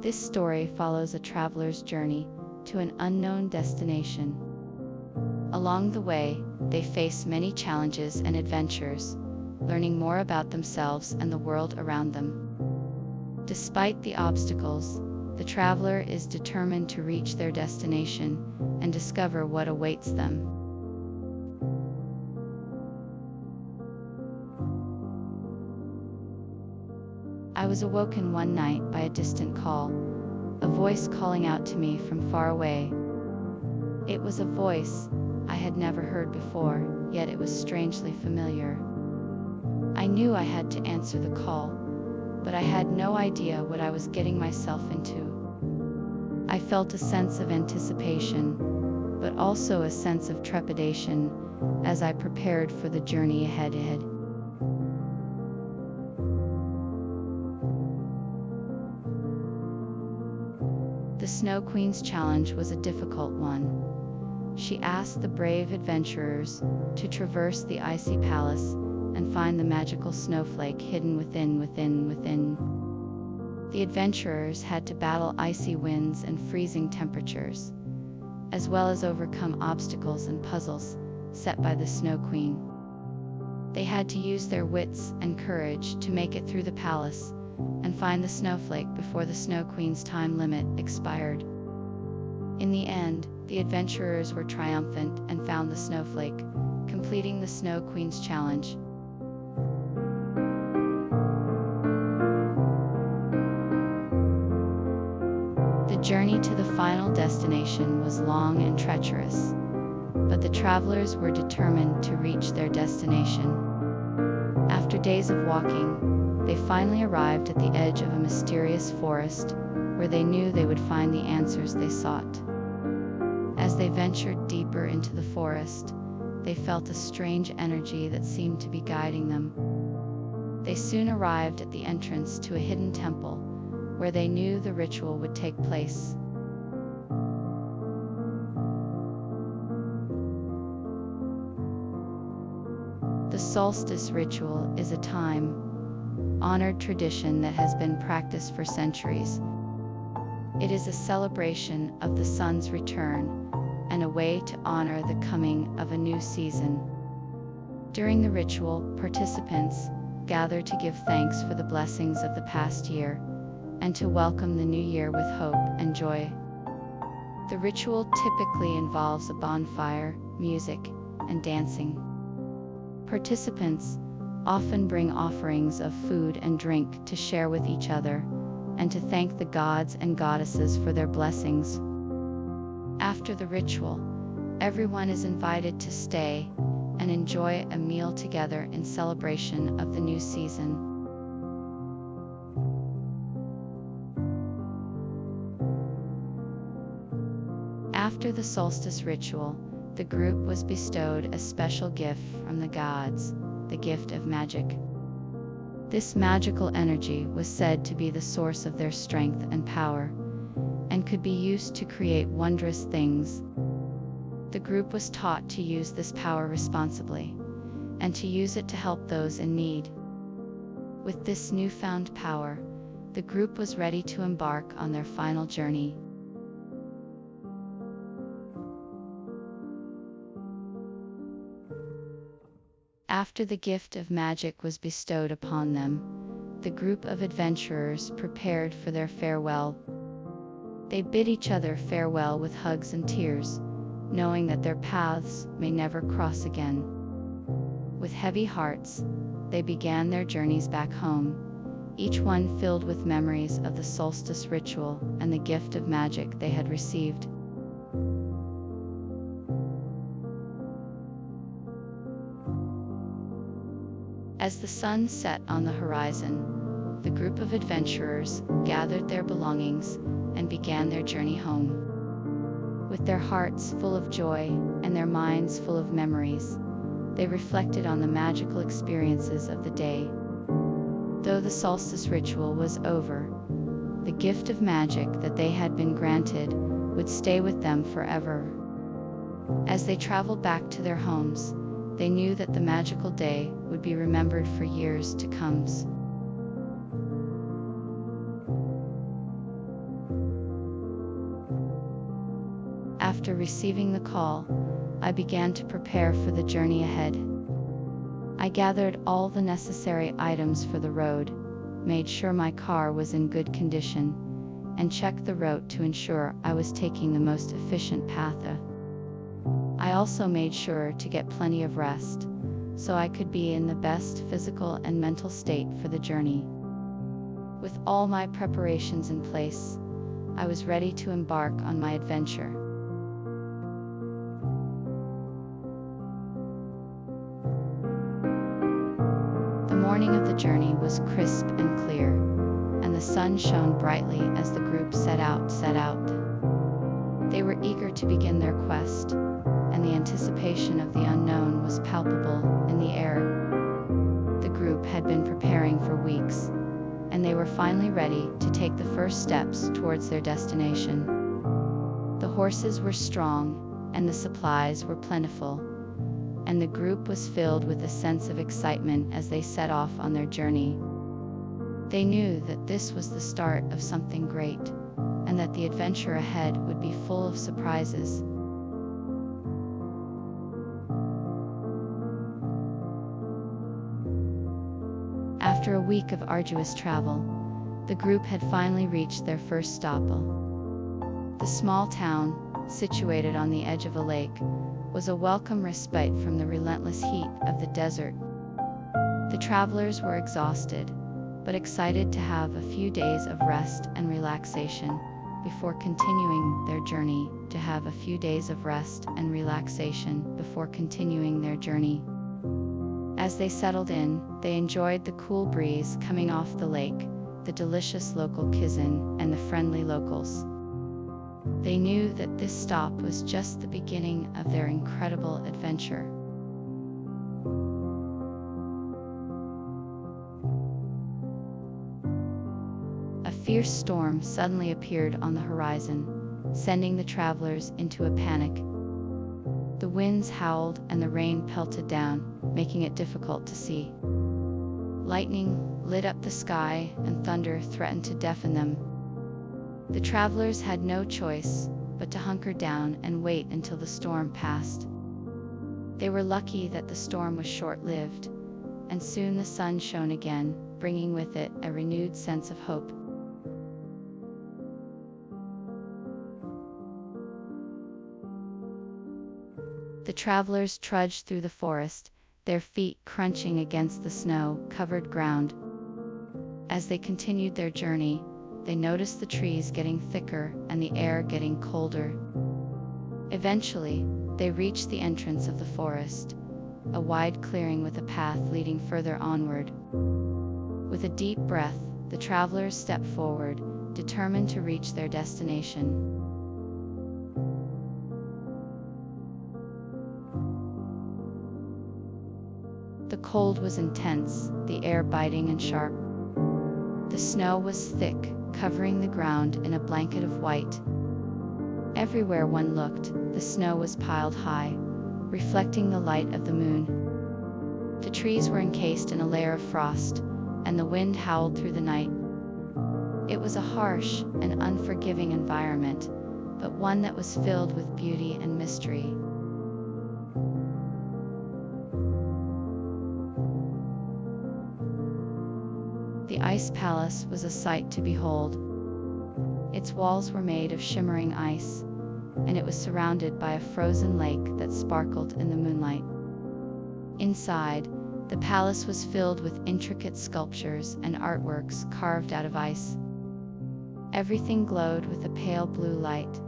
This story follows a traveler's journey to an unknown destination. Along the way, they face many challenges and adventures, learning more about themselves and the world around them. Despite the obstacles, the traveler is determined to reach their destination and discover what awaits them. I was awoken one night by a distant call, a voice calling out to me from far away. It was a voice I had never heard before, yet it was strangely familiar. I knew I had to answer the call, but I had no idea what I was getting myself into. I felt a sense of anticipation, but also a sense of trepidation as I prepared for the journey ahead. The Snow Queen's challenge was a difficult one. She asked the brave adventurers to traverse the icy palace and find the magical snowflake hidden within. The adventurers had to battle icy winds and freezing temperatures, as well as overcome obstacles and puzzles set by the Snow Queen. They had to use their wits and courage to make it through the palace and find the snowflake before the Snow Queen's time limit expired. In the end, the adventurers were triumphant and found the snowflake, completing the Snow Queen's challenge. The journey to the final destination was long and treacherous, but the travelers were determined to reach their destination. After days of walking, they finally arrived at the edge of a mysterious forest, where they knew they would find the answers they sought. As they ventured deeper into the forest, they felt a strange energy that seemed to be guiding them. They soon arrived at the entrance to a hidden temple, where they knew the ritual would take place. The Solstice ritual is a time-honored tradition that has been practiced for centuries. It is a celebration of the sun's return and a way to honor the coming of a new season. During the ritual, participants gather to give thanks for the blessings of the past year and to welcome the new year with hope and joy. The ritual typically involves a bonfire, music, and dancing. Participants often bring offerings of food and drink to share with each other and to thank the gods and goddesses for their blessings. After the ritual, everyone is invited to stay and enjoy a meal together in celebration of the new season. After the solstice ritual, the group was bestowed a special gift from the gods, the gift of magic. This magical energy was said to be the source of their strength and power, and could be used to create wondrous things. The group was taught to use this power responsibly, and to use it to help those in need. With this newfound power, the group was ready to embark on their final journey. After the gift of magic was bestowed upon them, the group of adventurers prepared for their farewell. They bid each other farewell with hugs and tears, knowing that their paths may never cross again. With heavy hearts, they began their journeys back home, each one filled with memories of the solstice ritual and the gift of magic they had received. As the sun set on the horizon, the group of adventurers gathered their belongings and began their journey home. With their hearts full of joy and their minds full of memories, they reflected on the magical experiences of the day. Though the solstice ritual was over, the gift of magic that they had been granted would stay with them forever. As they traveled back to their homes, they knew that the magical day would be remembered for years to come. After receiving the call, I began to prepare for the journey ahead. I gathered all the necessary items for the road, made sure my car was in good condition, and checked the route to ensure I was taking the most efficient path. I also made sure to get plenty of rest, so I could be in the best physical and mental state for the journey. With all my preparations in place, I was ready to embark on my adventure. The morning of the journey was crisp and clear, and the sun shone brightly as the group set out. They were eager to begin their quest, and the anticipation of the unknown was palpable in the air. The group had been preparing for weeks, and they were finally ready to take the first steps towards their destination. The horses were strong, and the supplies were plentiful, and the group was filled with a sense of excitement as they set off on their journey. They knew that this was the start of something great, and that the adventure ahead would be full of surprises. After a week of arduous travel, the group had finally reached their first stop. The small town, situated on the edge of a lake, was a welcome respite from the relentless heat of the desert. The travelers were exhausted, but excited to have a few days of rest and relaxation before continuing their journey. As they settled in, they enjoyed the cool breeze coming off the lake, the delicious local cuisine, and the friendly locals. They knew that this stop was just the beginning of their incredible adventure. A fierce storm suddenly appeared on the horizon, sending the travelers into a panic. The winds howled and the rain pelted down, making it difficult to see. Lightning lit up the sky and thunder threatened to deafen them. The travelers had no choice but to hunker down and wait until the storm passed. They were lucky that the storm was short-lived, and soon the sun shone again, bringing with it a renewed sense of hope. The travelers trudged through the forest, their feet crunching against the snow-covered ground. As they continued their journey, they noticed the trees getting thicker and the air getting colder. Eventually, they reached the entrance of the forest, a wide clearing with a path leading further onward. With a deep breath, the travelers stepped forward, determined to reach their destination. The cold was intense, the air biting and sharp. The snow was thick, covering the ground in a blanket of white. Everywhere one looked, the snow was piled high, reflecting the light of the moon. The trees were encased in a layer of frost, and the wind howled through the night. It was a harsh and unforgiving environment, but one that was filled with beauty and mystery. The Ice Palace was a sight to behold. Its walls were made of shimmering ice, and it was surrounded by a frozen lake that sparkled in the moonlight. Inside, the palace was filled with intricate sculptures and artworks carved out of ice. Everything glowed with a pale blue light,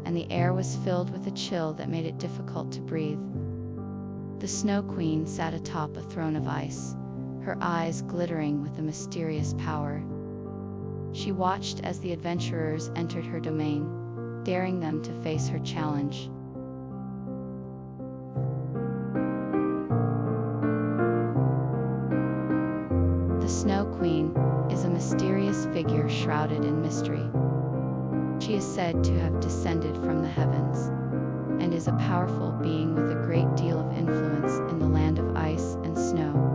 and the air was filled with a chill that made it difficult to breathe. The Snow Queen sat atop a throne of ice, her eyes glittering with a mysterious power. She watched as the adventurers entered her domain, daring them to face her challenge. The Snow Queen is a mysterious figure shrouded in mystery. She is said to have descended from the heavens, and is a powerful being with a great deal of influence in the land of ice and snow.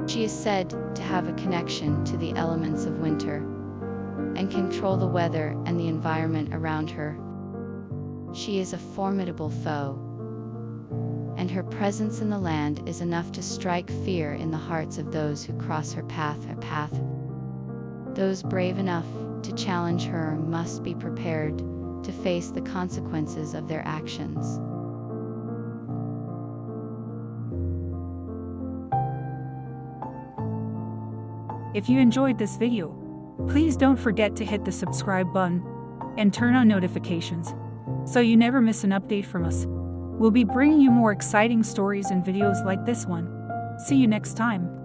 She is said to have a connection to the elements of winter, and control the weather and the environment around her. She is a formidable foe, and her presence in the land is enough to strike fear in the hearts of those who cross her path. Those brave enough to challenge her must be prepared to face the consequences of their actions. If you enjoyed this video, please don't forget to hit the subscribe button and turn on notifications so you never miss an update from us. We'll be bringing you more exciting stories and videos like this one. See you next time.